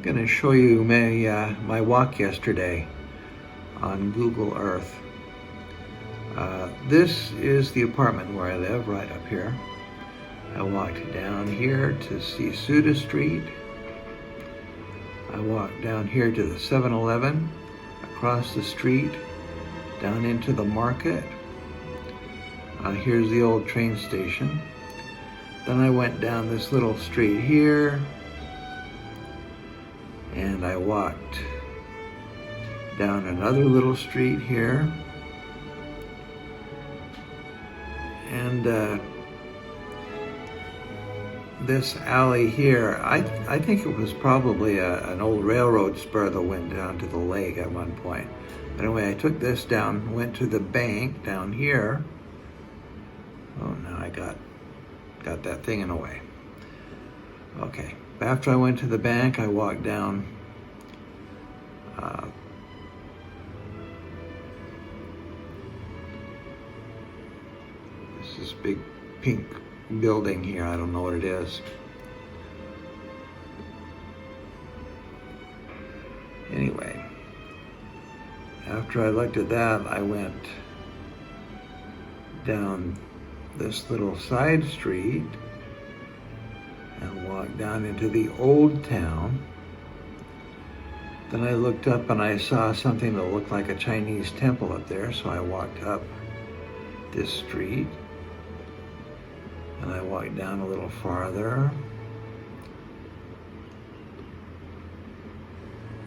I'm going to show you my walk yesterday on Google Earth. This is the apartment where I live, right up here. I walked down here to see Suda Street. I walked down here to the 7-Eleven, across the street, down into the market. Here's the old train station. Then I went down this little street here, and I walked down another little street here, and this alley here, I think it was probably an old railroad spur that went down to the lake at one point. But anyway, I took this down, went to the bank down here. Oh, now I got that thing in the way. Okay, after I went to the bank, I walked down this big pink building here. I don't know what it is. Anyway, after I looked at that, I went down this little side street and walked down into the old town. Then I looked up and I saw something that looked like a Chinese temple up there, so I walked up this street and I walked down a little farther,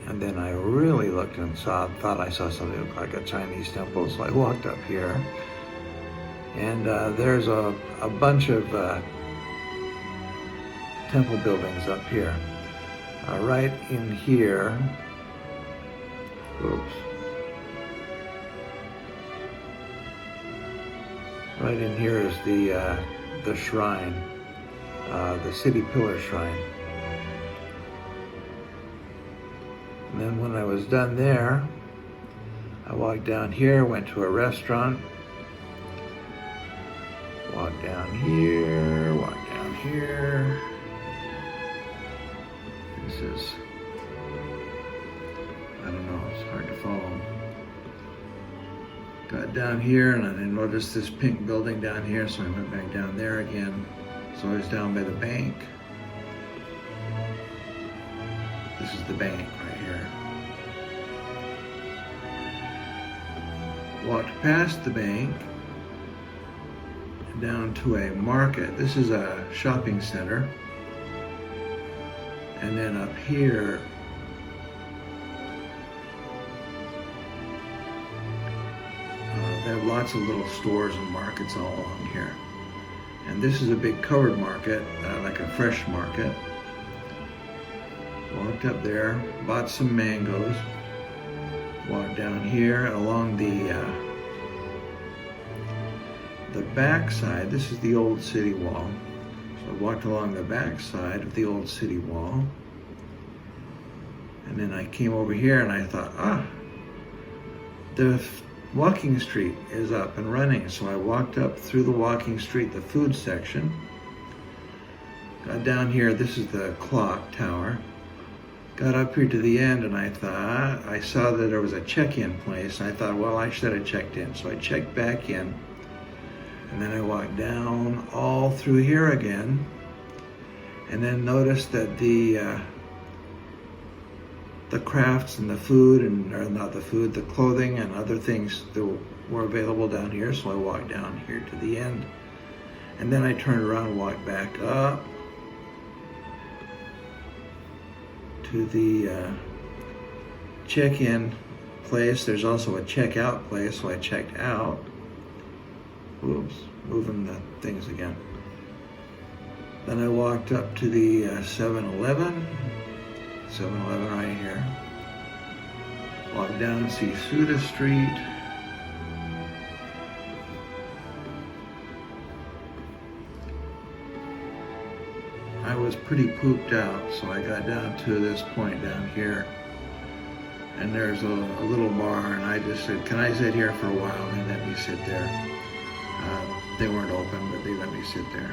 and then I really looked and thought I saw something that looked like a Chinese temple, so I walked up here. And there's a bunch of temple buildings up here. Right in here, oops. Right in here is the shrine, the City Pillar Shrine. And then when I was done there, I walked down here, went to a restaurant, walk down here, walk down here. This is, I don't know, it's hard to follow. Got down here and I noticed this pink building down here, so I went back down there again. So I was down by the bank. This is the bank right here. Walked past the bank down to a market. This is a shopping center. And then up here, they have lots of little stores and markets all along here. And this is a big covered market, like a fresh market. Walked up there, bought some mangoes. Walked down here along the back side. This is the old city wall. So I walked along the back side of the old city wall. And then I came over here and I thought, the walking street is up and running. So I walked up through the walking street, the food section. Got down here, this is the clock tower. Got up here to the end and I thought, I saw that there was a check-in place. And I thought, well, I should have checked in. So I checked back in. And then I walked down all through here again, and then noticed that the crafts and the food, or not the food, the clothing and other things that were available down here. So I walked down here to the end, and then I turned around and walked back up to the check-in place. There's also a check-out place, so I checked out. Oops, moving the things again. Then I walked up to the 7-Eleven. 7-Eleven right here. Walked down and see Suda Street. I was pretty pooped out, so I got down to this point down here. And there's a little bar, and I just said, can I sit here for a while? And they let me sit there. They weren't open, but they let me sit there.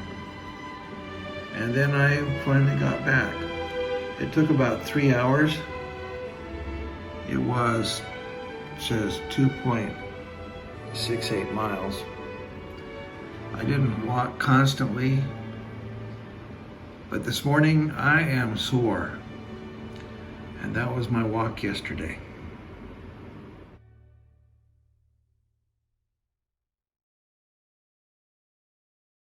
And then I finally got back. It took about 3 hours. It says 2.68 miles. I didn't walk constantly, but this morning I am sore. And that was my walk yesterday.